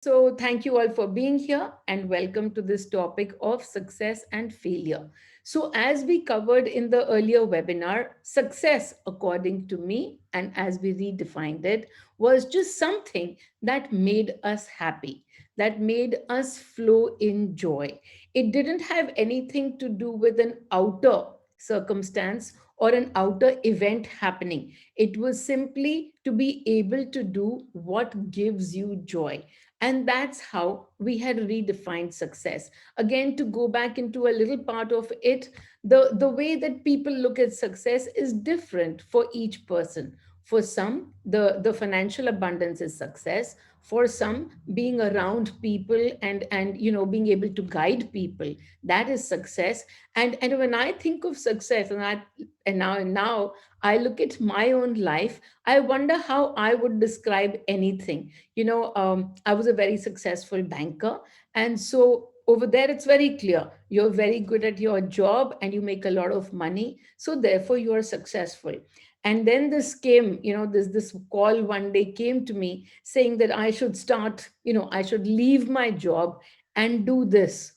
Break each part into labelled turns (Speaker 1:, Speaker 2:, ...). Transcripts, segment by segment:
Speaker 1: So, thank you all for being here and welcome to this topic of success and failure. So, as we covered in the earlier webinar, success, according to me, and as we redefined it, was just something that made us happy, that made us flow in joy. It didn't have anything to do with an outer circumstance or an outer event happening. It was simply to be able to do what gives you joy, and that's how we had redefined success. Again, to go back into a little part of it, the way that people look at success is different for each person. For some, the financial abundance is success. For some, being around people and being able to guide people, that is success. And when I think of success, and now I look at my own life, I wonder how I would describe anything. I was a very successful banker. And so over there, it's very clear you're very good at your job and you make a lot of money. So therefore, you are successful. And then this came, this call one day came to me saying that I should start, I should leave my job and do this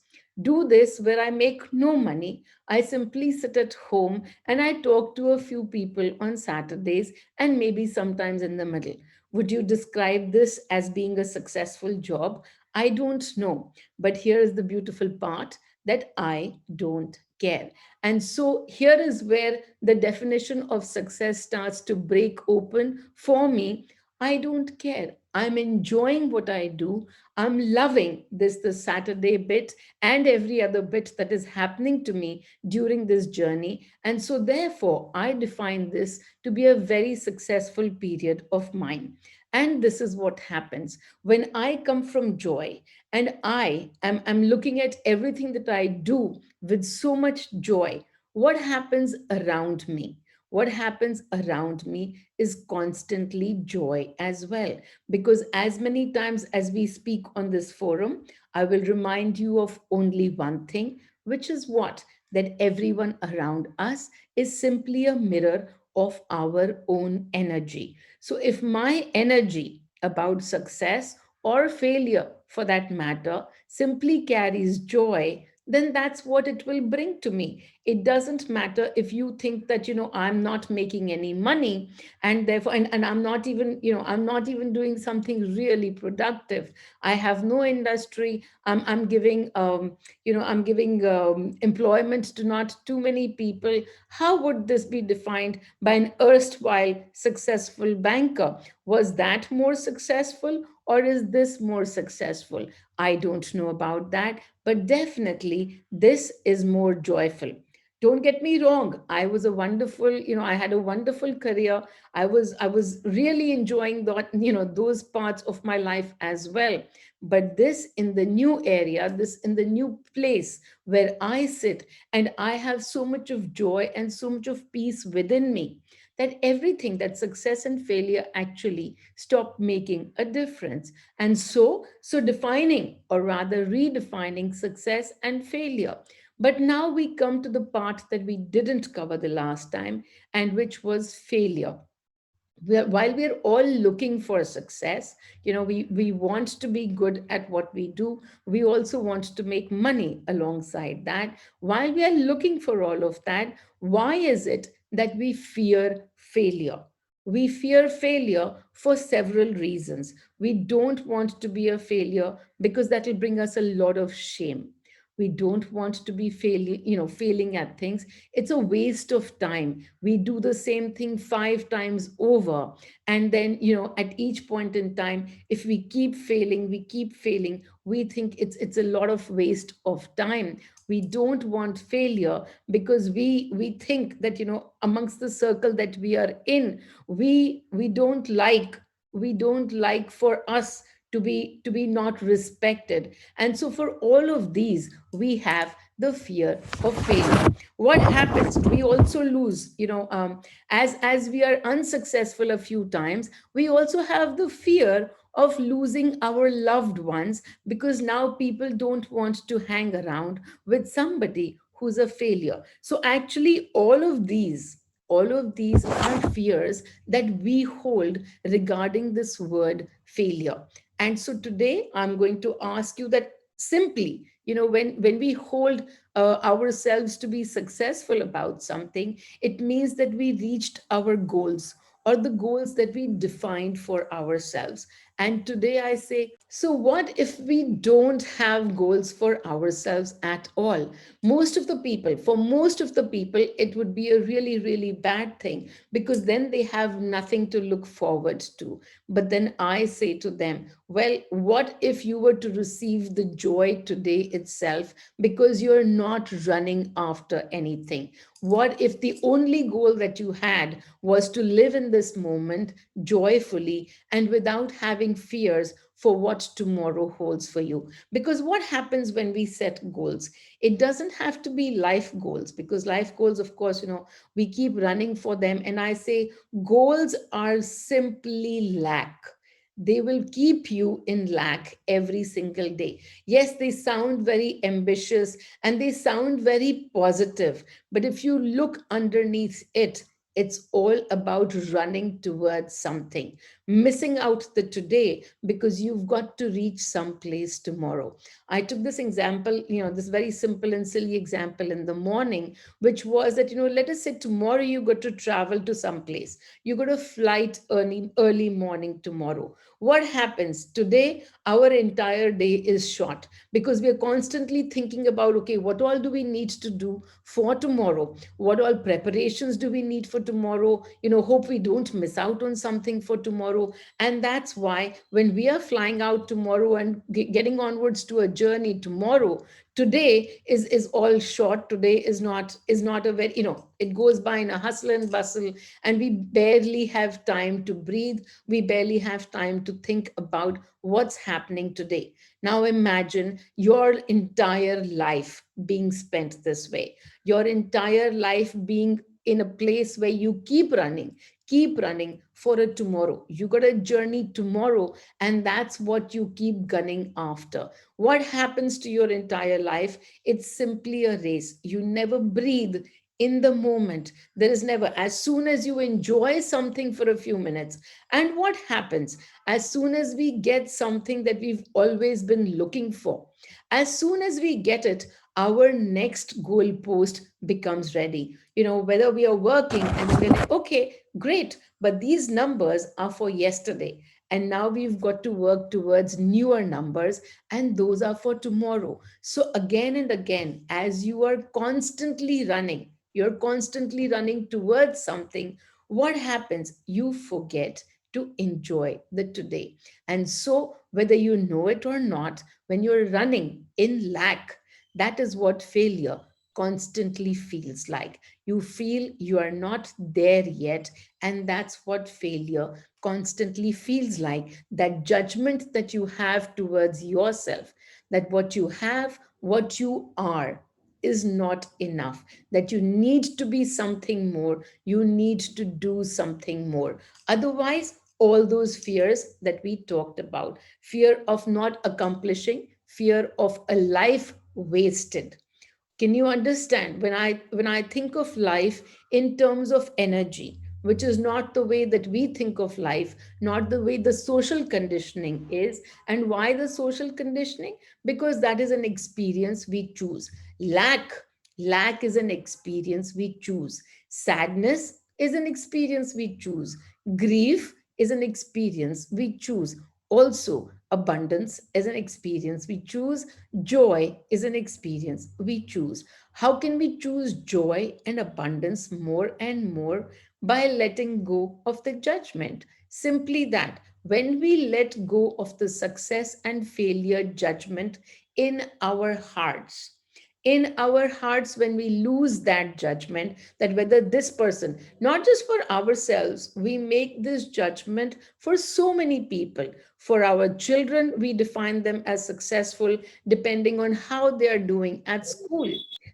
Speaker 1: where I make no money. I simply sit at home and I talk to a few people on Saturdays and maybe sometimes in the middle. Would you describe this as being a successful job? I don't know. But here is the beautiful part, that I don't care. And so here is where the definition of success starts to break open for me. I don't care. I'm enjoying what I do. I'm loving this the Saturday bit and every other bit that is happening to me during this journey. And so therefore, I define this to be a very successful period of mine. And this is what happens when I come from joy and I'm looking at everything that I do with so much joy. What happens around me? What happens around me is constantly joy as well. Because as many times as we speak on this forum, I will remind you of only one thing, which is what? That everyone around us is simply a mirror of our own energy. So if my energy about success or failure for that matter simply carries joy, then that's what it will bring to me. It doesn't matter if you think that, I'm not making any money, and therefore, and I'm not even, I'm not even doing something really productive. I have no industry. I'm giving, I'm giving employment to not too many people. How would this be defined by an erstwhile successful banker? Was that more successful or is this more successful? I don't know about that, but definitely this is more joyful. Don't get me wrong. I was a wonderful, I had a wonderful career. I was really enjoying that, those parts of my life as well. But this in the new area, this in the new place where I sit, and I have so much of joy and so much of peace within me, that everything, that success and failure actually stop making a difference. And so defining, or rather redefining, success and failure. But now we come to the part that we didn't cover the last time, and which was failure. While we're all looking for success, we want to be good at what we do. We also want to make money alongside that. While we are looking for all of that, why is it that we fear failure? We fear failure for several reasons. We don't want to be a failure because that will bring us a lot of shame. We don't want to be failing at things. It's a waste of time. We do the same thing 5 times over, and then, at each point in time, if we keep failing, we think it's a lot of waste of time. We don't want failure because we think that, amongst the circle that we are in, we don't like, for us to be not respected. And so for all of these, we have the fear of failure. What happens, we also lose, as we are unsuccessful a few times, we also have the fear of losing our loved ones, because now people don't want to hang around with somebody who's a failure. So actually all of these are fears that we hold regarding this word failure. And so today I'm going to ask you that simply, when we hold ourselves to be successful about something, it means that we reached our goals, or the goals that we defined for ourselves. And today I say, so what if we don't have goals for ourselves at all? For most of the people, it would be a really, really bad thing, because then they have nothing to look forward to. But then I say to them, well, what if you were to receive the joy today itself, because you're not running after anything? What if the only goal that you had was to live in this moment joyfully and without having fears for what tomorrow holds for you? Because what happens when we set goals? It doesn't have to be life goals, because life goals, of course, we keep running for them. And I say, goals are simply lack. They will keep you in lack every single day. Yes, they sound very ambitious and they sound very positive, but if you look underneath it, it's all about running towards something, missing out the today because you've got to reach some place tomorrow. I took this example, this very simple and silly example in the morning, which was that, let us say tomorrow you got to travel to some place. You got a flight early morning tomorrow. What happens today? Our entire day is short because we are constantly thinking about, okay, what all do we need to do for tomorrow? What all preparations do we need for tomorrow? Hope we don't miss out on something for tomorrow. And that's why when we are flying out tomorrow and getting onwards to a journey tomorrow, today is all short. Today is not a very, it goes by in a hustle and bustle, and we barely have time to breathe. We barely have time to think about what's happening today. Now imagine your entire life being spent this way, your entire life being in a place where you keep running for a tomorrow. You got a journey tomorrow, and that's what you keep gunning after. What happens to your entire life? It's simply a race. You never breathe in the moment. There is never, as soon as you enjoy something for a few minutes. And what happens? As soon as we get something that we've always been looking for, as soon as we get it, our next goalpost becomes ready. Whether we are working and we're like, okay, great, but these numbers are for yesterday. And now we've got to work towards newer numbers, and those are for tomorrow. So, again and again, as you are constantly running, you're constantly running towards something. What happens? You forget to enjoy the today. And so, whether you know it or not, when you're running in lack, that is what failure constantly feels like. You feel you are not there yet, and that's what failure constantly feels like. That judgment that you have towards yourself, that what you have, what you are, is not enough, that you need to be something more, you need to do something more. Otherwise, all those fears that we talked about, fear of not accomplishing, fear of a life wasted. Can you understand? When I think of life in terms of energy, which is not the way that we think of life, not the way the social conditioning is. And why the social conditioning? Because that is an experience we choose. Lack is an experience we choose. Sadness is an experience we choose. Grief is an experience we choose. Also, abundance is an experience we choose. Joy is an experience we choose. How can we choose joy and abundance more and more? By letting go of the judgment. Simply that. When we let go of the success and failure judgment in our hearts, when we lose that judgment, that whether this person, not just for ourselves, we make this judgment for so many people. For our children, we define them as successful depending on how they are doing at school,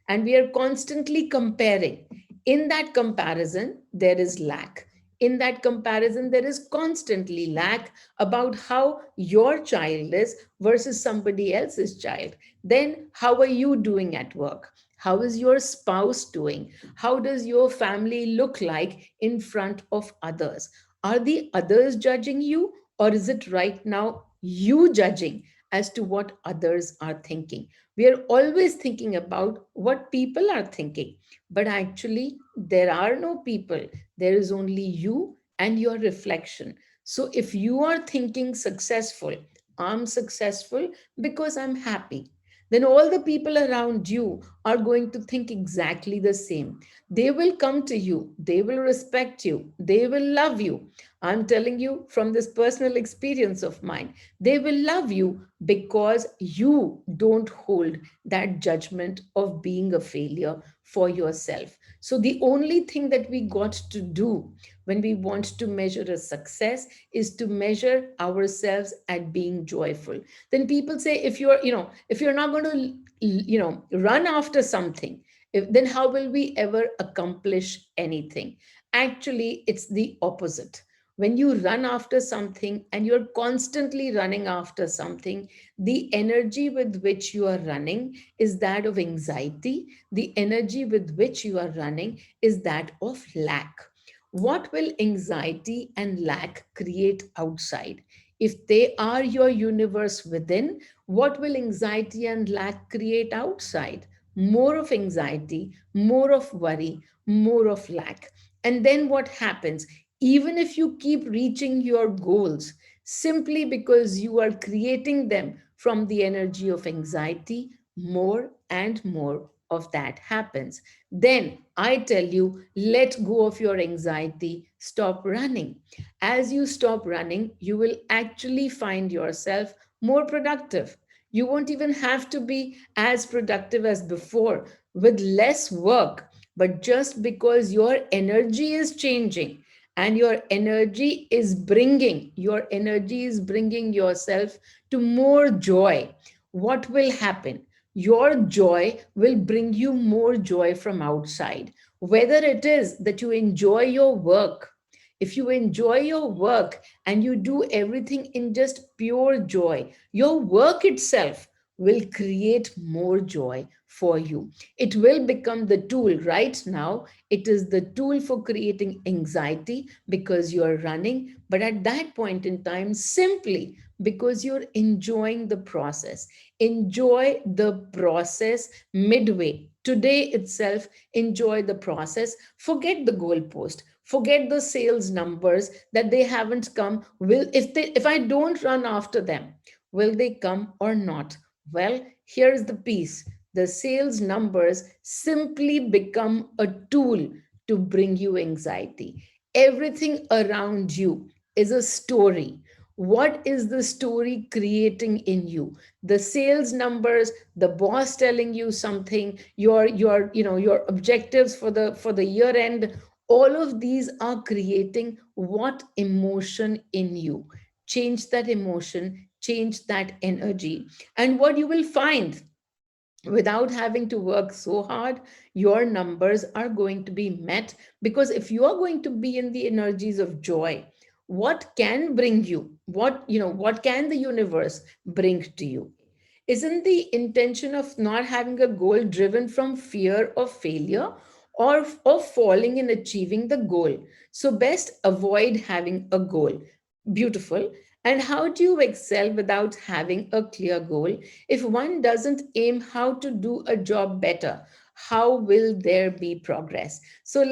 Speaker 1: and we are constantly comparing. In that comparison there is lack. In that comparison there is constantly lack about how your child is versus somebody else's child. Then, how are you doing at work? How is your spouse doing? How does your family look like in front of others? Are the others judging you, or is it right now you judging as to what others are thinking. We are always thinking about what people are thinking, but actually, there are no people. There is only you and your reflection. So, if you are thinking successful, I'm successful because I'm happy, then all the people around you are going to think exactly the same. They will come to you, they will respect you, they will love you. I'm telling you from this personal experience of mine, they will love you because you don't hold that judgment of being a failure for yourself. So, the only thing that we got to do when we want to measure a success is to measure ourselves at being joyful. Then people say, if you're not going to, run after something, then how will we ever accomplish anything? Actually, it's the opposite. When you run after something and you're constantly running after something, the energy with which you are running is that of anxiety. The energy with which you are running is that of lack. What will anxiety and lack create outside? If they are your universe within, what will anxiety and lack create outside? More of anxiety, more of worry, more of lack. And then what happens? Even if you keep reaching your goals, simply because you are creating them from the energy of anxiety, more and more of that happens. Then I tell you, let go of your anxiety, stop running. As you stop running, you will actually find yourself more productive. You won't even have to be as productive as before with less work, but just because your energy is changing and your energy is bringing yourself to more joy. What will happen? Your joy will bring you more joy from outside. Whether it is that you enjoy your work, if you enjoy your work and you do everything in just pure joy, your work itself will create more joy for you. It will become the tool. Right now it is the tool for creating anxiety because you're running, but at that point in time, simply because you're enjoying the process. Enjoy the process midway. Today itself, enjoy the process. Forget the goalpost. Forget the sales numbers that they haven't come. If I don't run after them, will they come or not? Well, here's the piece. The sales numbers simply become a tool to bring you anxiety. Everything around you is a story. What is the story creating in you? The sales numbers, the boss telling you something, your objectives for the year end, all of these are creating what emotion in you. Change that emotion, change that energy. And what you will find, without having to work so hard, your numbers are going to be met. Because if you are going to be in the energies of joy, what can bring you, what can the universe bring to you? Isn't the intention of not having a goal driven from fear of failure or of falling in achieving the goal? So best avoid having a goal. Beautiful. And how do you excel without having a clear goal? If one doesn't aim how to do a job better, how will there be progress? So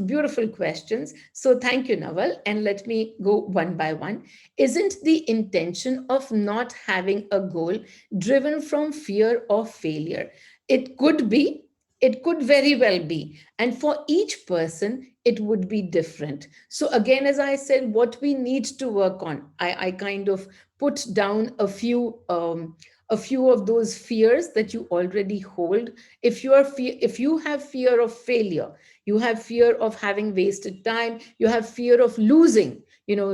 Speaker 1: beautiful questions. So thank you, Naval. And let me go one by one. Isn't the intention of not having a goal driven from fear of failure? It could be, it could very well be. And for each person, it would be different. So, again, as I said, what we need to work on, I kind of put down a few of those fears that you already hold. If you have fear of failure, you have fear of having wasted time, you have fear of losing,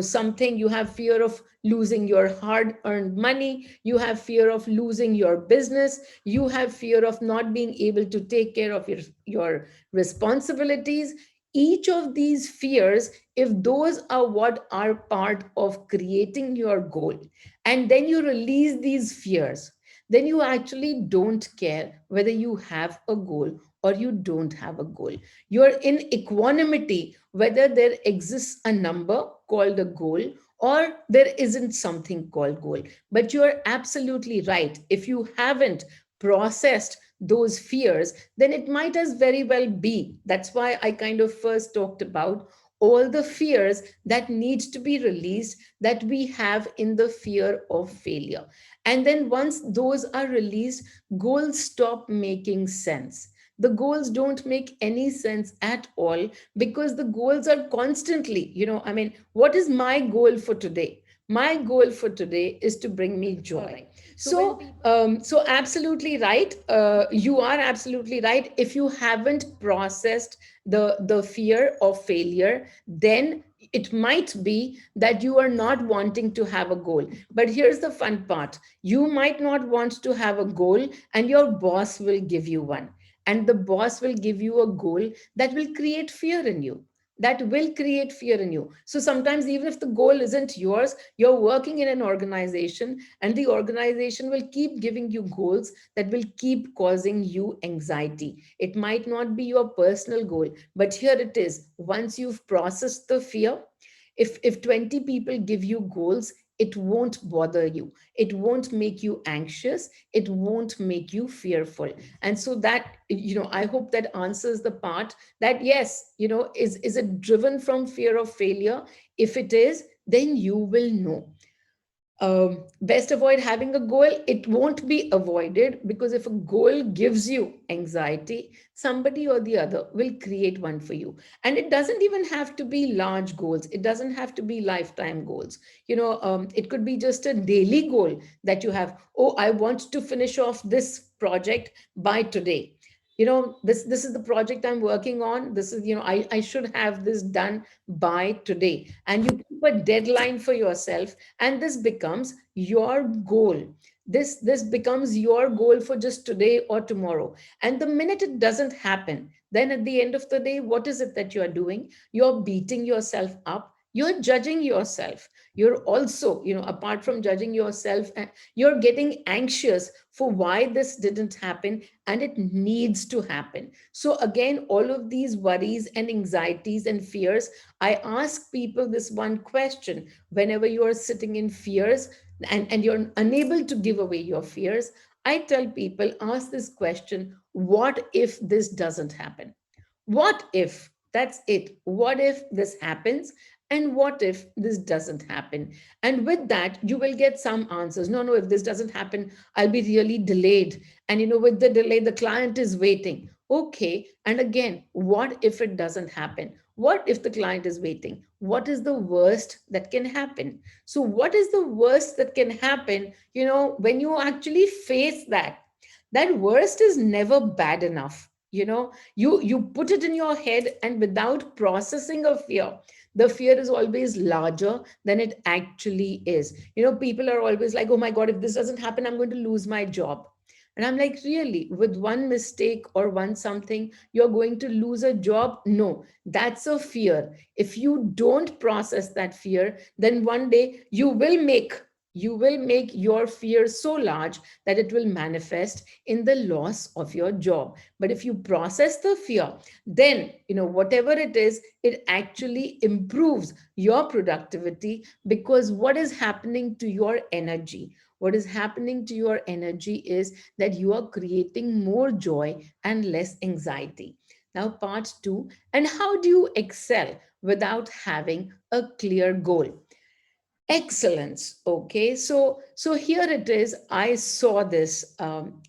Speaker 1: something, you have fear of losing your hard earned money, you have fear of losing your business, you have fear of not being able to take care of your responsibilities. Each of these fears, if those are what are part of creating your goal, and then you release these fears, then you actually don't care whether you have a goal or you don't have a goal. You're in equanimity whether there exists a number called a goal or there isn't something called goal. But you're absolutely right. If you haven't processed those fears, then it might as very well be. That's why I kind of first talked about all the fears that need to be released, that we have in the fear of failure. And then once those are released, goals stop making sense. The goals don't make any sense at all, because the goals are constantly, I mean, what is my goal for today? My goal for today is to bring me
Speaker 2: All
Speaker 1: joy.
Speaker 2: right. So when
Speaker 1: So,
Speaker 2: people
Speaker 1: so absolutely right. You are absolutely right. If you haven't processed the fear of failure, then it might be that you are not wanting to have a goal. But here's the fun part: you might not want to have a goal, and your boss will give you one. And the boss will give you a goal that will create fear in you. That will create fear in you. So sometimes, even if the goal isn't yours, you're working in an organization, and the organization will keep giving you goals that will keep causing you anxiety. It might not be your personal goal, but here it is. Once you've processed the fear, if 20 people give you goals, it won't bother you, it won't make you anxious, it won't make you fearful. And so that, I hope that answers the part that, yes, is it driven from fear of failure? If it is, then you will know. Best avoid having a goal. It won't be avoided, because if a goal gives you anxiety, somebody or the other will create one for you. And it doesn't even have to be large goals, it doesn't have to be lifetime goals. It could be just a daily goal that you have. Oh, I want to finish off this project by today. This is the project I'm working on. This is, I should have this done by today. And you keep a deadline for yourself, and this becomes your goal. This becomes your goal for just today or tomorrow. And the minute it doesn't happen, then at the end of the day, what is it that you're doing? You're beating yourself up, you're judging yourself. You're also, apart from judging yourself, you're getting anxious for why this didn't happen, and it needs to happen. So again, all of these worries and anxieties and fears, I ask people this one question whenever you are sitting in fears, and you're unable to give away your fears. I tell people, ask this question: what if this doesn't happen? What if? That's it. What if this happens? And what if this doesn't happen? And with that, you will get some answers. No, no, if this doesn't happen, I'll be really delayed. And with the delay, the client is waiting. Okay. And again, what if it doesn't happen? What if the client is waiting? What is the worst that can happen? So, what is the worst that can happen? When you actually face that, that worst is never bad enough. You put it in your head, and without processing a fear, the fear is always larger than it actually is. People are always like, oh my god, if this doesn't happen, I'm going to lose my job. And I'm like, really? With one mistake or one something, you're going to lose a job? No, that's a fear. If you don't process that fear, then one day you will make your fear so large that it will manifest in the loss of your job. But if you process the fear, then whatever it is, it actually improves your productivity, because what is happening to your energy? What is happening to your energy is that you are creating more joy and less anxiety. Now, part two: and how do you excel without having a clear goal? Excellence. Okay, so here it is. I saw this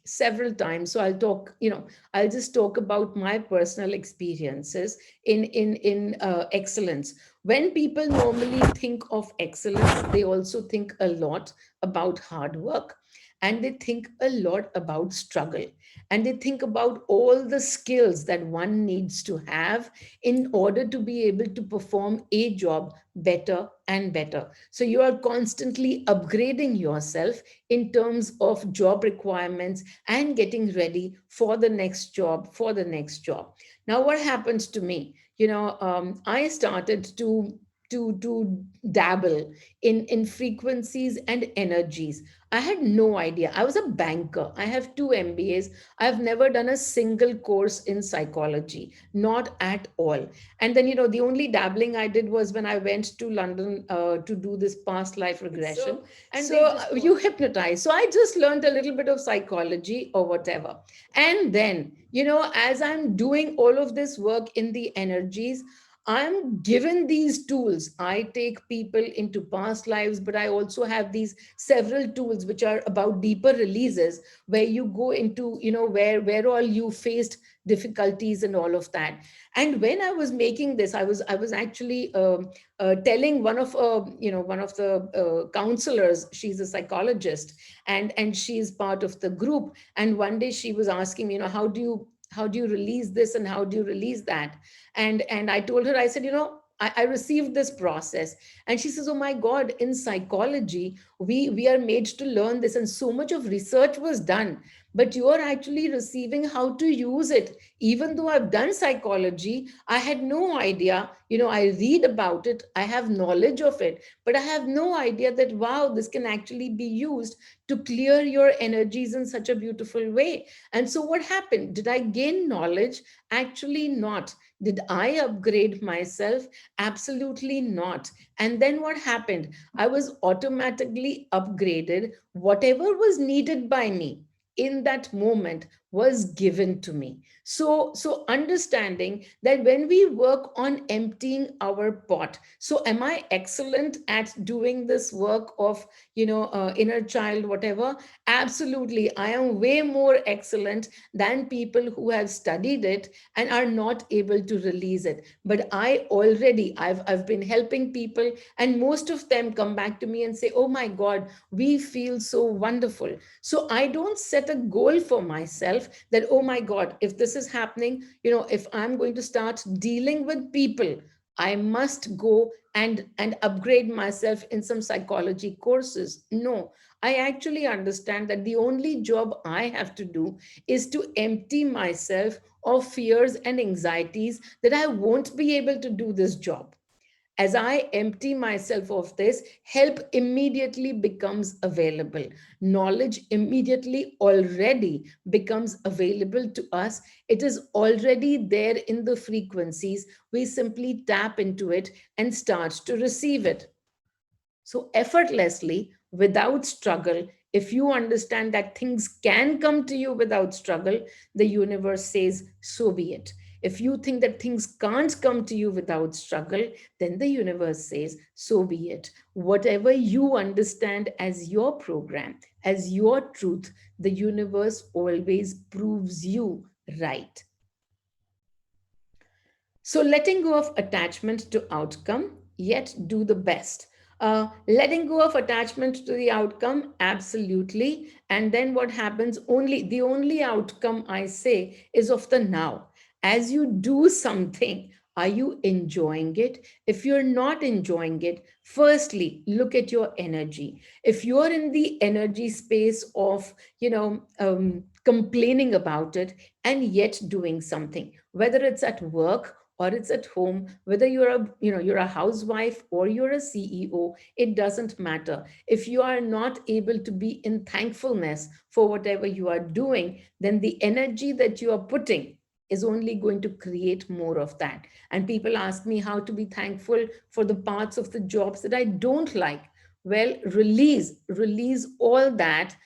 Speaker 1: several times. So I'll just talk about my personal experiences in excellence. When people normally think of excellence, they also think a lot about hard work, and they think a lot about struggle, and they think about all the skills that one needs to have in order to be able to perform a job better and better. So you are constantly upgrading yourself in terms of job requirements and getting ready for the next job, Now, what happens to me? I started to to dabble in frequencies and energies. I had no idea. I was a banker. I have two MBAs. I've never done a single course in psychology, not at all. And then, the only dabbling I did was when I went to London to do this past life regression.
Speaker 2: And
Speaker 1: So
Speaker 2: they just
Speaker 1: you hypnotize. So I just learned a little bit of psychology or whatever. And then, as I'm doing all of this work in the energies, I'm given these tools. I take people into past lives, but I also have these several tools which are about deeper releases, where you go into, where all you faced difficulties and all of that. And when I was making this, I was actually telling one of the counselors. She's a psychologist, and she's part of the group. And one day she was asking me, how do you release this and how do you release that? And I told her, I said, I received this process. And she says, oh my God, in psychology, we are made to learn this, and so much of research was done, but you are actually receiving how to use it. Even though I've done psychology, I had no idea. I read about it, I have knowledge of it, but I have no idea that, wow, this can actually be used to clear your energies in such a beautiful way. And so what happened? Did I gain knowledge? Actually not. Did I upgrade myself? Absolutely not. And then what happened? I was automatically upgraded. Whatever was needed by me in that moment was given to me. So understanding that when we work on emptying our pot, so am I excellent at doing this work of inner child, whatever? Absolutely, I am way more excellent than people who have studied it and are not able to release it. But I've been helping people, and most of them come back to me and say, oh my God, we feel so wonderful. So I don't set a goal for myself that, oh my God, if this is happening, if I'm going to start dealing with people, I must go and upgrade myself in some psychology courses. No, I actually understand that the only job I have to do is to empty myself of fears and anxieties that I won't be able to do this job. As I empty myself of this, help immediately becomes available. Knowledge immediately already becomes available to us. It is already there in the frequencies. We simply tap into it and start to receive it. So, effortlessly, without struggle, if you understand that things can come to you without struggle, the universe says, so be it. If you think that things can't come to you without struggle, then the universe says, so be it. Whatever you understand as your program, as your truth, the universe always proves you right. So, letting go of attachment to outcome, yet do the best. Letting go of attachment to the outcome, absolutely. And then what happens? The only outcome I say is of the now. As you do something, are you enjoying it? If you're not enjoying it, firstly, look at your energy. If you're in the energy space of, complaining about it and yet doing something, whether it's at work or it's at home, whether you're a housewife or you're a CEO, it doesn't matter. If you are not able to be in thankfulness for whatever you are doing, then the energy that you are putting is only going to create more of that. And people ask me how to be thankful for the parts of the jobs that I don't like. Well, release all that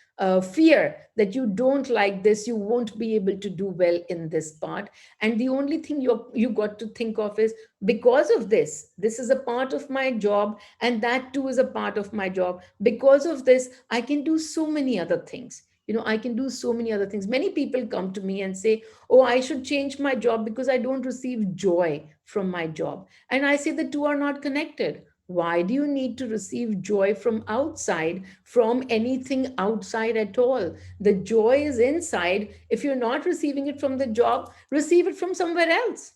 Speaker 1: fear that you don't like this, you won't be able to do well in this part. And the only thing you got to think of is, because of this is a part of my job, and that too is a part of my job. Because of this, I can do so many other things. I can do so many other things. Many people come to me and say, oh, I should change my job because I don't receive joy from my job. And I say the two are not connected. Why do you need to receive joy from outside, from anything outside at all? The joy is inside. If you're not receiving it from the job, receive it from somewhere else.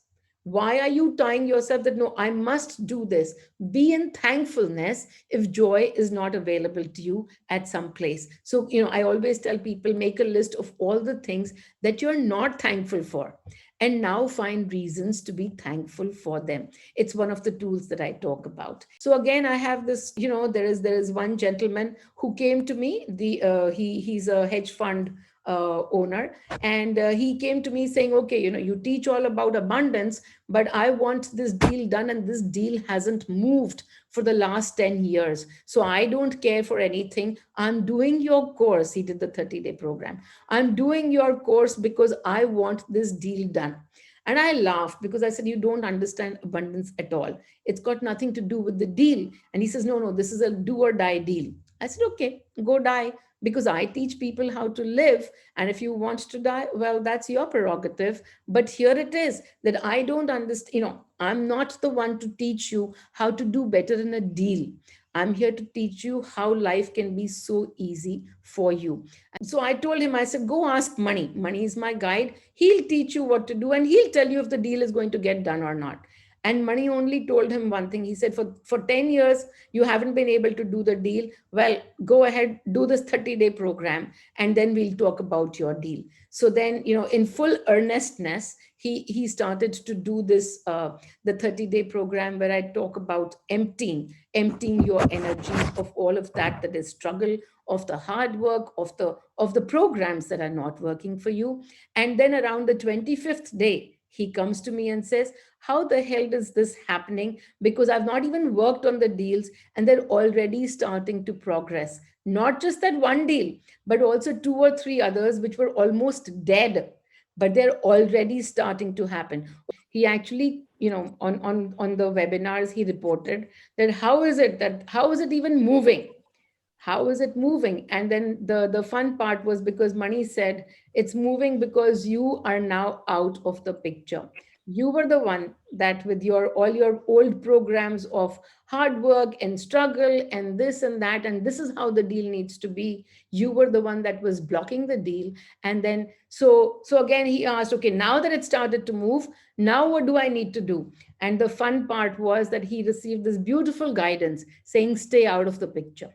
Speaker 1: Why are you tying yourself that no, I must do this? Be in thankfulness if joy is not available to you at some place. So, I always tell people, make a list of all the things that you're not thankful for, and now find reasons to be thankful for them. It's one of the tools that I talk about. So again, I have this, there is one gentleman who came to me, he's a hedge fund owner, and he came to me saying, okay, you teach all about abundance, but I want this deal done, and this deal hasn't moved for the last 10 years. So I don't care for anything. I'm doing your course. He did the 30-day program. I'm doing your course because I want this deal done. And I laughed because I said, you don't understand abundance at all. It's got nothing to do with the deal. And he says, no, no, this is a do or die deal. I said, okay, go die, because I teach people how to live. And if you want to die, well, that's your prerogative. But here it is that I don't understand, I'm not the one to teach you how to do better in a deal. I'm here to teach you how life can be so easy for you. So I told him, I said, go ask Money. Money is my guide. He'll teach you what to do, and he'll tell you if the deal is going to get done or not. And Money only told him one thing. He said, for 10 years, you haven't been able to do the deal. Well, go ahead, do this 30-day program, and then we'll talk about your deal. So then, in full earnestness, he started to do this, the 30-day program, where I talk about emptying your energies of all of that is struggle, of the hard work, of the programs that are not working for you. And then around the 25th day, he comes to me and says, how the hell is this happening? Because I've not even worked on the deals, and they're already starting to progress. Not just that one deal, but also two or three others which were almost dead, but they're already starting to happen. He actually, on the webinars, he reported that how is it even moving? How is it moving? And then the fun part was, because Money said, it's moving because you are now out of the picture. You were the one that, with your all your old programs of hard work and struggle and this and that, and this is how the deal needs to be, you were the one that was blocking the deal. And then, so again, he asked, okay, now that it started to move, now what do I need to do? And the fun part was that he received this beautiful guidance saying, stay out of the picture.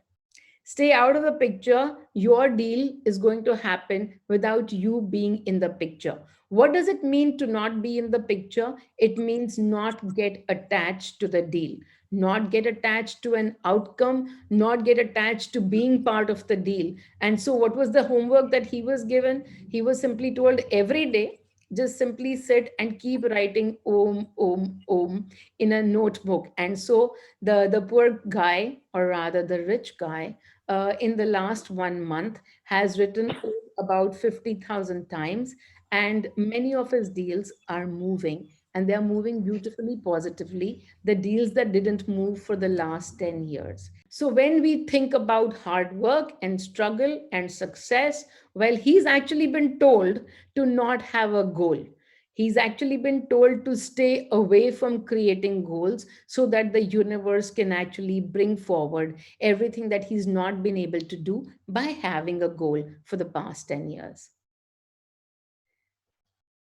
Speaker 1: Stay out of the picture. Your deal is going to happen without you being in the picture. What does it mean to not be in the picture? It means not get attached to the deal, not get attached to an outcome, not get attached to being part of the deal. And so, what was the homework that he was given? He was simply told every day, just simply sit and keep writing om, om, om in a notebook. And so, the poor guy, or rather the rich guy, in the last 1 month, has written about 50,000 times, and many of his deals are moving, and they are moving beautifully positively. The deals that didn't move for the last 10 years. So when we think about hard work and struggle and success, well, he's actually been told to not have a goal. He's actually been told to stay away from creating goals, so that the universe can actually bring forward everything that he's not been able to do by having a goal for the past 10 years.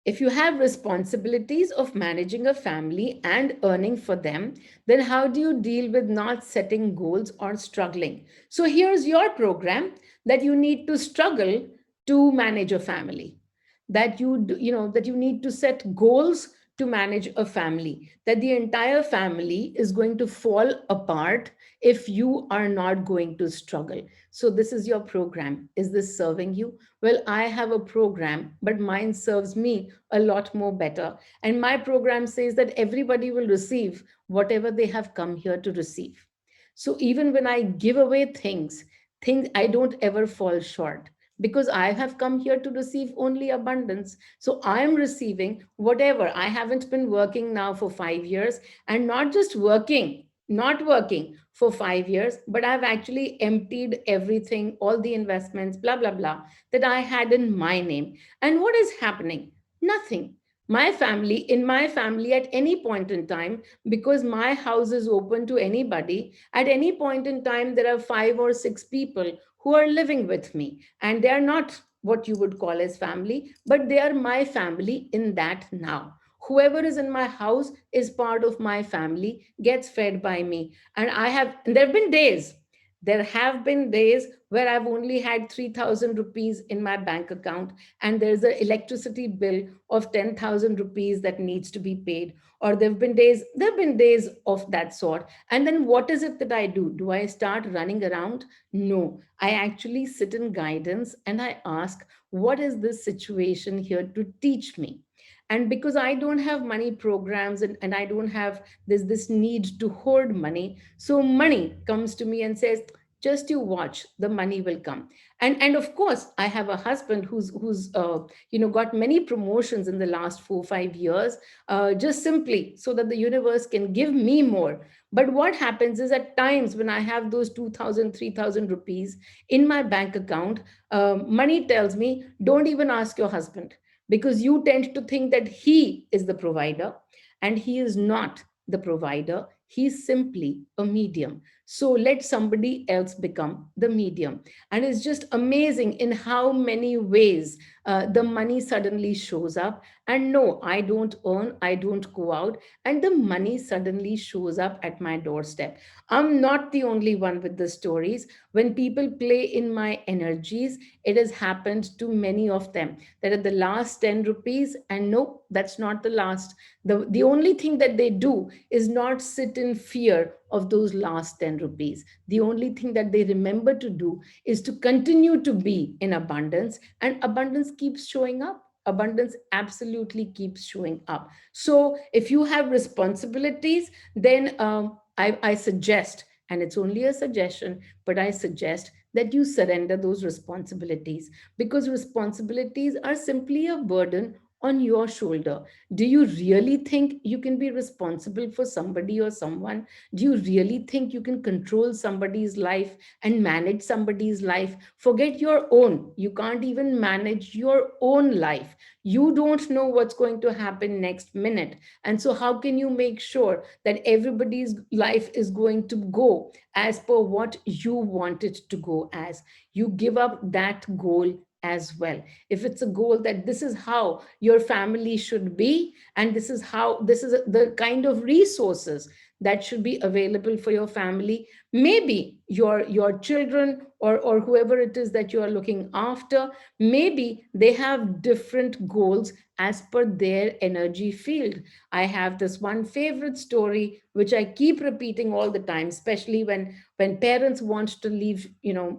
Speaker 1: If you have responsibilities of managing a family and earning for them, then how do you deal with not setting goals or struggling? So here's your program, that you need to struggle to manage a family, that that you need to set goals to manage a family, that the entire family is going to fall apart if you are not going to struggle. So this is your program. Is this serving you? Well, I have a program, but mine serves me a lot more better. And my program says that everybody will receive whatever they have come here to receive. So even when I give away things I don't ever fall short, because I have come here to receive only abundance. So I am receiving whatever. I haven't been working now for 5 years, and not just working, not working for 5 years, but I've actually emptied everything, all the investments, blah, blah, blah, that I had in my name. And what is happening? Nothing. In my family, at any point in time, because my house is open to anybody, at any point in time, there are 5 or 6 people who are living with me. And they are not what you would call as family, but they are my family in that now. Whoever is in my house is part of my family, gets fed by me. And there have been days, where I've only had 3,000 rupees in my bank account, and there's an electricity bill of 10,000 rupees that needs to be paid. Or there have been days of that sort. And then what is it that I do? Do I start running around? No, I actually sit in guidance and I ask, what is this situation here to teach me? And because I don't have money programs, and I don't have this need to hoard money, so money comes to me and says, just you watch, the money will come. And of course, I have a husband who's got many promotions in the last 4 5 years, just simply so that the universe can give me more. But what happens is, at times when I have those 2,000, 3,000 rupees in my bank account, money tells me, don't even ask your husband, because you tend to think that he is the provider, and he is not the provider. He's simply a medium. So let somebody else become the medium. And it's just amazing in how many ways the money suddenly shows up. And no, I don't earn, I don't go out, and the money suddenly shows up at my doorstep. I'm not the only one with the stories. When people play in my energies, it has happened to many of them, that at the last 10 rupees, and no, that's not the last. The only thing that they do is not sit in fear of those last 10 rupees. The only thing that they remember to do is to continue to be in abundance, and abundance keeps showing up. Abundance absolutely keeps showing up. So if you have responsibilities, then I suggest, and it's only a suggestion, but I suggest that you surrender those responsibilities, because responsibilities are simply a burden on your shoulder. Do you really think you can be responsible for somebody or someone? Do you really think you can control somebody's life and manage somebody's life? Forget your own. You can't even manage your own life. You don't know what's going to happen next minute. And so, how can you make sure that everybody's life is going to go as per what you want it to go as? You give up that goal as well. If it's a goal that this is how your family should be, and this is the kind of resources that should be available for your family, maybe your children, or whoever it is that you are looking after, maybe they have different goals as per their energy field. I have this one favorite story which I keep repeating all the time, especially when parents want to leave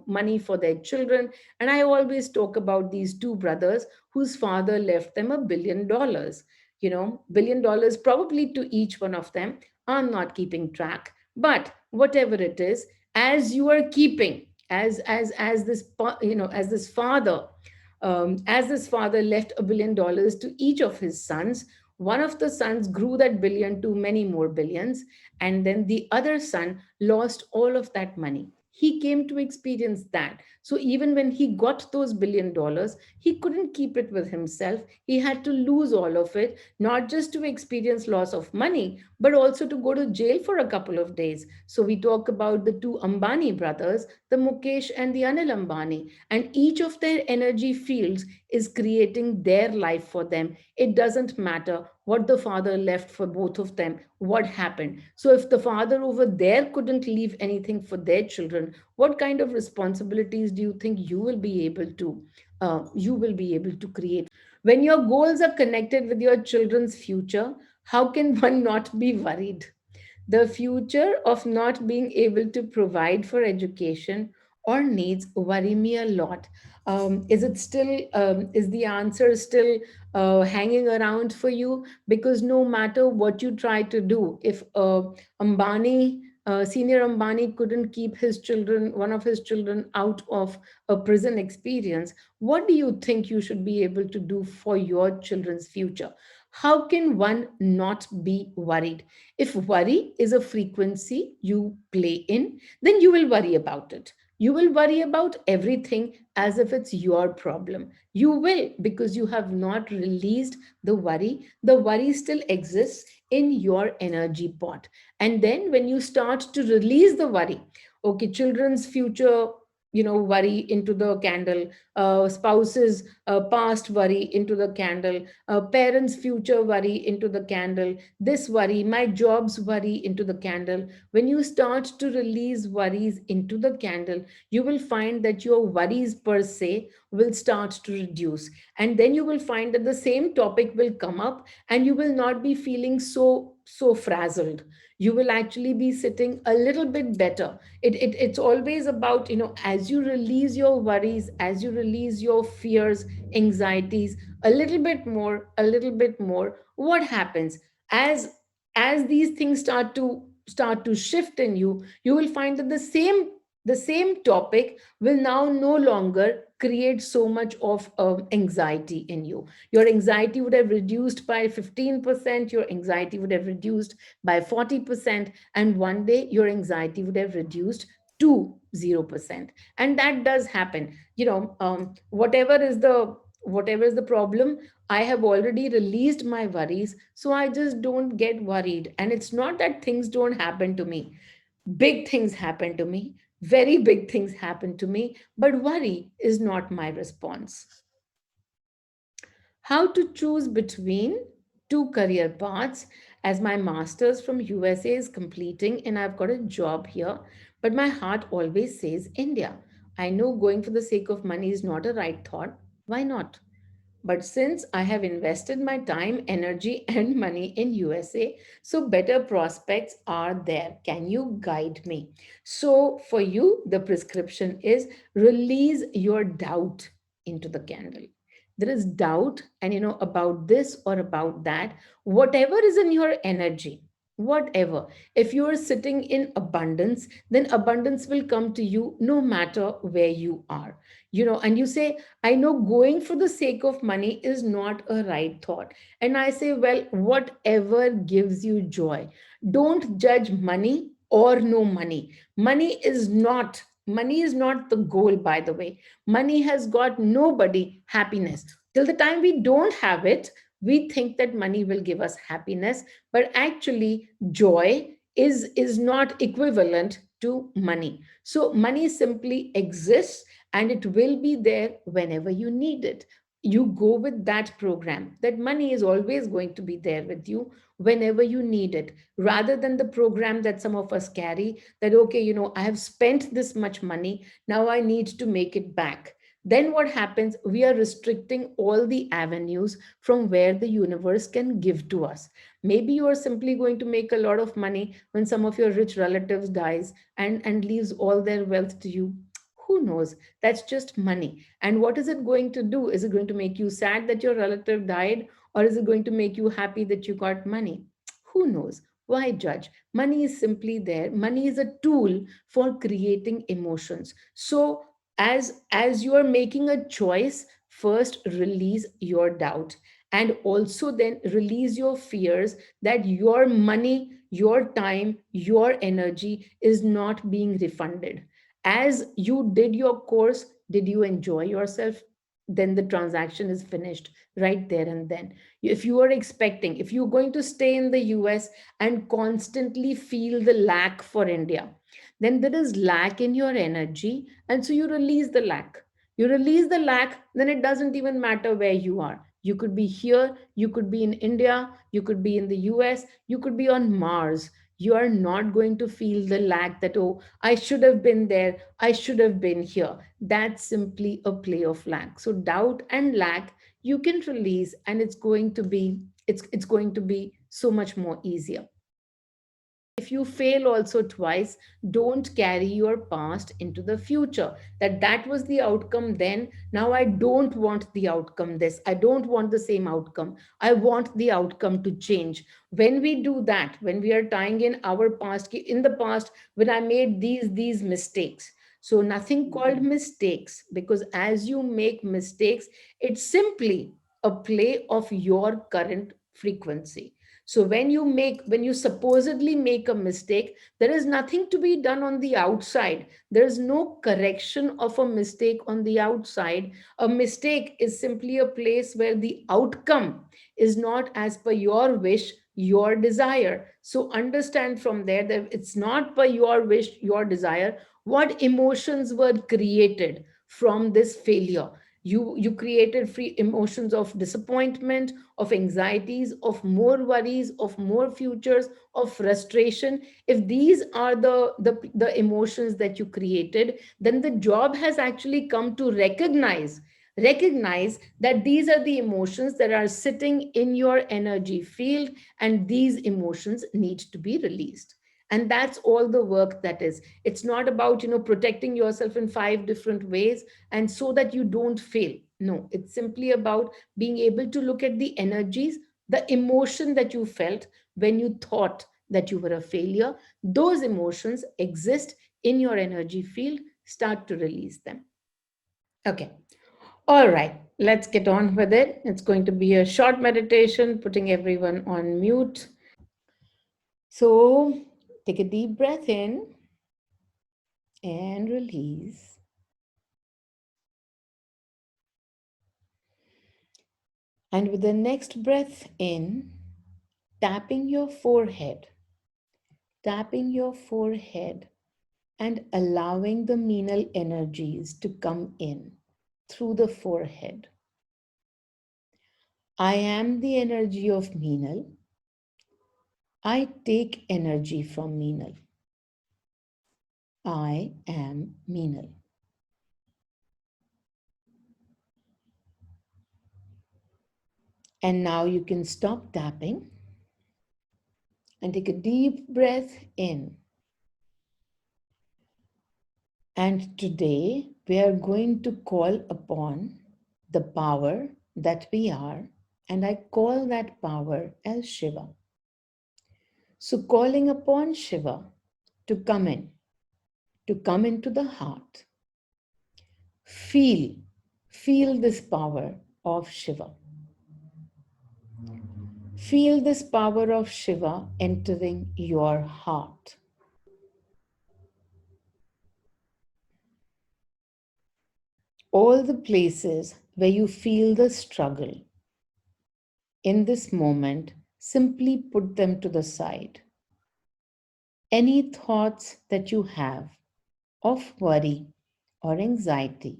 Speaker 1: money for their children. And I always talk about these two brothers whose father left them $1 billion. $1 billion probably to each one of them. I'm not keeping track, but whatever it is, as you are keeping, as this as this father left $1 billion to each of his sons. One of the sons grew that billion to many more billions, and then the other son lost all of that money. He came to experience that. So even when he got those $1 billion, he couldn't keep it with himself. He had to lose all of it, not just to experience loss of money, but also to go to jail for a couple of days. So we talk about the two Ambani brothers, the Mukesh and the Anil Ambani, and each of their energy fields is creating their life for them. It doesn't matter what the father left for both of them, what happened. So if the father over there couldn't leave anything for their children, what kind of responsibilities do you think you will be able to create? When your goals are connected with your children's future, how can one not be worried? The future of not being able to provide for education or needs worry me a lot. Is the answer still hanging around for you? Because no matter what you try to do, if senior Ambani couldn't keep one of his children out of a prison experience, what do you think you should be able to do for your children's future? How can one not be worried? If worry is a frequency you play in, then you will worry about it. You will worry about everything as if it's your problem. You will, because you have not released the worry. The worry still exists in your energy pot. And then when you start to release the worry, okay, children's future, worry into the candle, spouses past worry into the candle, parents future worry into the candle, this worry, my job's worry into the candle. When you start to release worries into the candle, you will find that your worries per se will start to reduce, and then you will find that the same topic will come up, and you will not be feeling so frazzled. You will actually be sitting a little bit better. It's always about, as you release your worries, as you release your fears, anxieties, a little bit more, what happens? As as these things start to shift in you, you will find that the same topic will now no longer create so much of anxiety in you. Your anxiety would have reduced by 15%, your anxiety would have reduced by 40%, and one day your anxiety would have reduced to 0%. And that does happen. Whatever is the problem, I have already released my worries, so I just don't get worried. And it's not that things don't happen to me. Big things happen to me, very big things happen to me, but worry is not my response. How to choose between two career paths, as my master's from USA is completing and I've got a job here, but my heart always says India. I know going for the sake of money is not a right thought. Why not? But since I have invested my time, energy, and money in USA, so better prospects are there. Can you guide me? So, for you, the prescription is release your doubt into the candle. There is doubt, and about this or about that, whatever is in your energy, whatever. If you are sitting in abundance, then abundance will come to you no matter where you are. And you say, I know going for the sake of money is not a right thought. And I say, well, whatever gives you joy. Don't judge money or no money. Money is not the goal, by the way. Money has got nobody happiness. Till the time we don't have it, we think that money will give us happiness, but actually joy is not equivalent to money. So money simply exists, and it will be there whenever you need it. You go with that program that money is always going to be there with you whenever you need it, rather than the program that some of us carry, that okay, I have spent this much money, now I need to make it back. Then what happens? We are restricting all the avenues from where the universe can give to us. Maybe you are simply going to make a lot of money when some of your rich relatives dies and leaves all their wealth to you. Who knows? That's just money. And what is it going to do? Is it going to make you sad that your relative died, or is it going to make you happy that you got money? Who knows? Why judge? Money is simply there. Money is a tool for creating emotions. So as you are making a choice, first release your doubt, and also then release your fears that your money, your time, your energy is not being refunded. As you did your course, did you enjoy yourself? Then the transaction is finished right there and then. If you are expecting, if you're going to stay in the US and constantly feel the lack for India, then there is lack in your energy, and so you release the lack. You release the lack, then it doesn't even matter where you are. You could be here, you could be in India, you could be in the US, you could be on Mars. You are not going to feel the lack that, oh, I should have been there, I should have been here. That's simply a play of lack. So doubt and lack you can release, and it's going to be so much more easier. If you fail also twice, don't carry your past into the future. That was the outcome then. Now I don't want the outcome this. I don't want the same outcome. I want the outcome to change. When we do that, when we are tying in our past, in the past, when I made these mistakes. So nothing called mistakes, because as you make mistakes, it's simply a play of your current frequency. So when you supposedly make a mistake, there is nothing to be done on the outside. There is no correction of a mistake on the outside. A mistake is simply a place where the outcome is not as per your wish, your desire. So understand from there that it's not per your wish, your desire. What emotions were created from this failure? You created free emotions of disappointment, of anxieties, of more worries, of more futures, of frustration. If these are the emotions that you created, then the job has actually come to recognize that these are the emotions that are sitting in your energy field, and these emotions need to be released. And that's all the work that is. It's not about, protecting yourself in five different ways and so that you don't fail. No, it's simply about being able to look at the energies, the emotion that you felt when you thought that you were a failure. Those emotions exist in your energy field. Start to release them. Okay. All right, let's get on with it. It's going to be a short meditation, putting everyone on mute. So take a deep breath in and release. And with the next breath in, tapping your forehead, tapping your forehead, and allowing the menal energies to come in through the forehead. I am the energy of menal. I take energy from menal. I am menal. And now you can stop tapping and take a deep breath in. And today we are going to call upon the power that we are, and I call that power as Shiva. So, calling upon Shiva to come into the heart. Feel, feel this power of Shiva. Feel this power of Shiva entering your heart. All the places where you feel the struggle in this moment, simply put them to the side. Any thoughts that you have of worry or anxiety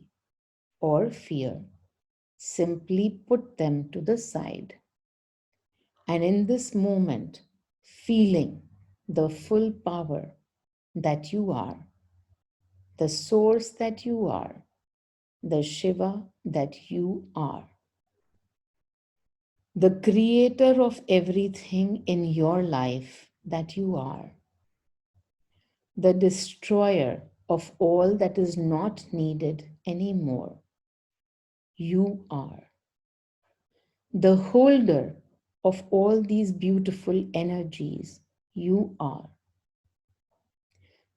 Speaker 1: or fear, simply put them to the side. And in this moment, feeling the full power that you are, the source that you are, the Shiva that you are, the creator of everything in your life that you are, the destroyer of all that is not needed anymore. You are the holder of all these beautiful energies. You are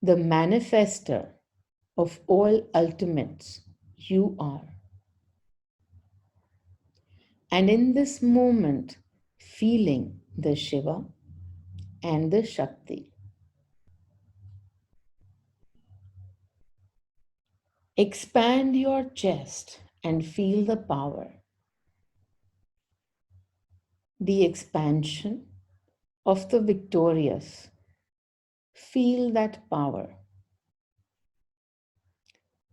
Speaker 1: the manifester of all ultimates. You are. And in this moment, feeling the Shiva and the Shakti. Expand your chest and feel the power. The expansion of the victorious. Feel that power.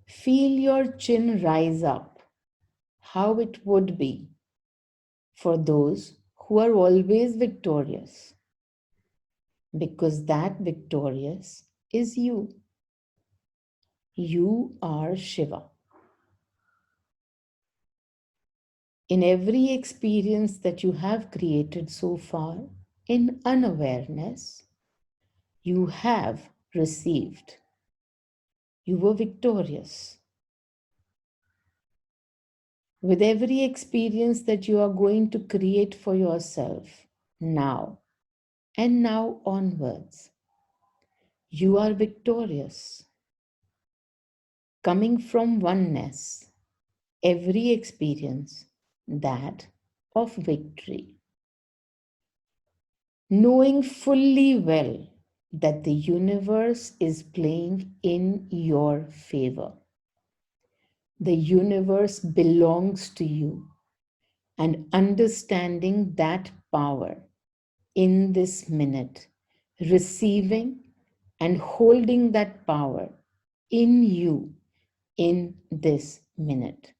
Speaker 1: Feel your chin rise up, how it would be for those who are always victorious, because that victorious is you. You are Shiva. In every experience that you have created so far, in unawareness, you have received. You were victorious. With every experience that you are going to create for yourself now and now onwards, you are victorious. Coming from oneness, every experience, that of victory. Knowing fully well that the universe is playing in your favor. The universe belongs to you, and understanding that power in this minute, receiving and holding that power in you in this minute.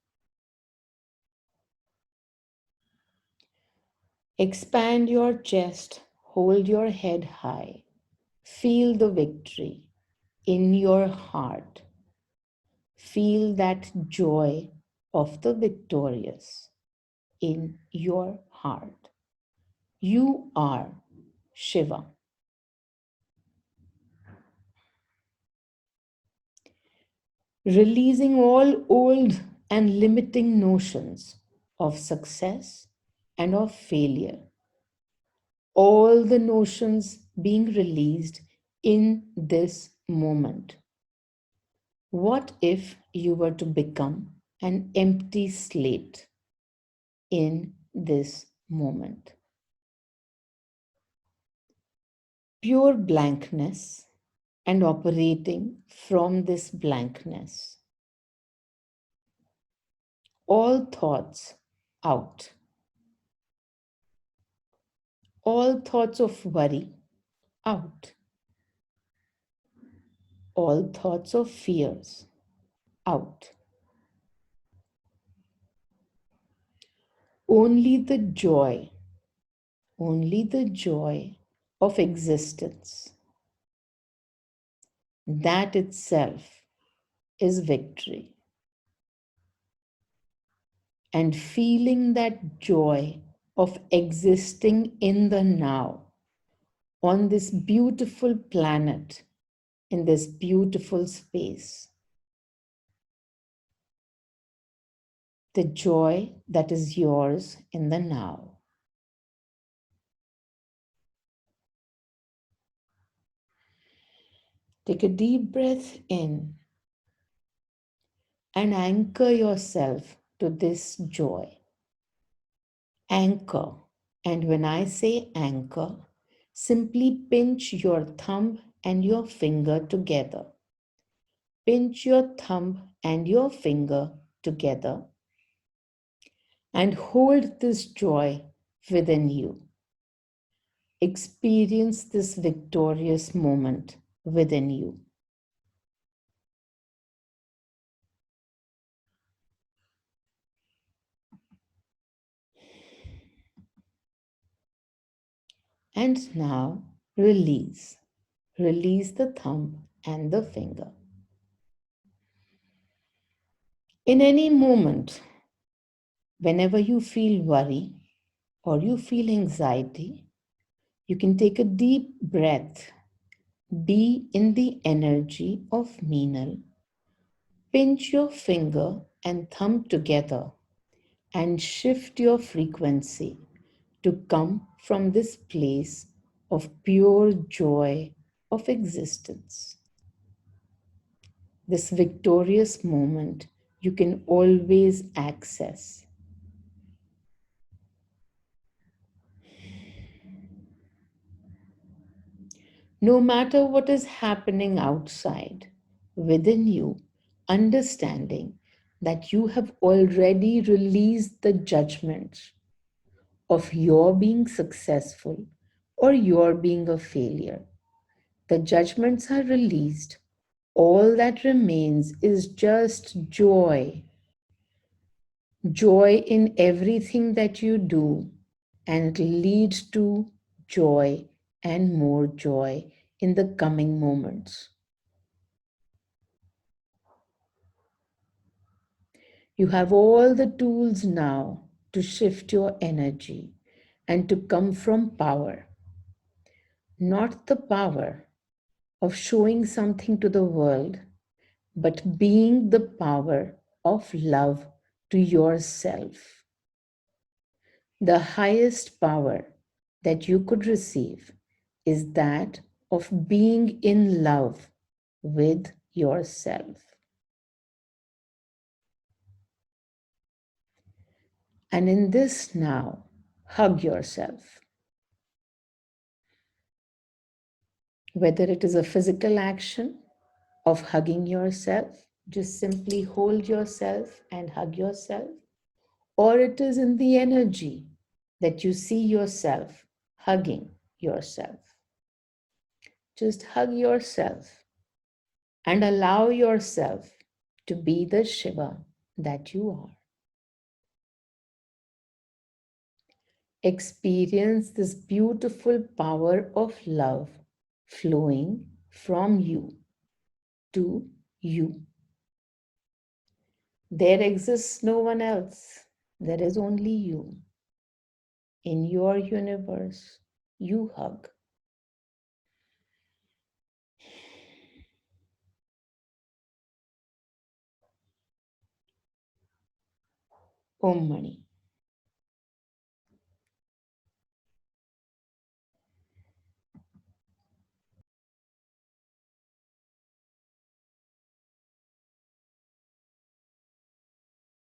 Speaker 1: Expand your chest, hold your head high, feel the victory in your heart. Feel that joy of the victorious in your heart. You are Shiva. Releasing all old and limiting notions of success and of failure. All the notions being released in this moment. What if you were to become an empty slate in this moment? Pure blankness, and operating from this blankness. All thoughts out. All thoughts of worry out. All thoughts of fears out. Only the joy, only the joy of existence. That itself is victory. And feeling that joy of existing in the now on this beautiful planet, in this beautiful space. The joy that is yours in the now. Take a deep breath in and anchor yourself to this joy. Anchor. And when I say anchor, simply pinch your thumb and your finger together. Pinch your thumb and your finger together and hold this joy within you. Experience this victorious moment within you. And now release. Release the thumb and the finger. In any moment, whenever you feel worry or you feel anxiety, you can take a deep breath. Be in the energy of Meenal. Pinch your finger and thumb together and shift your frequency to come from this place of pure joy of existence. This victorious moment you can always access. No matter what is happening outside, within you, understanding that you have already released the judgments of your being successful or your being a failure. The judgments are released. All that remains is just joy. Joy in everything that you do, and it leads to joy and more joy in the coming moments. You have all the tools now to shift your energy and to come from power, not the power of showing something to the world, but being the power of love to yourself. The highest power that you could receive is that of being in love with yourself. And in this now, hug yourself. Whether it is a physical action of hugging yourself, just simply hold yourself and hug yourself, or it is in the energy that you see yourself hugging yourself. Just hug yourself and allow yourself to be the Shiva that you are. Experience this beautiful power of love flowing from you to you. There exists no one else. There is only you. In your universe, you hug. Om Mani.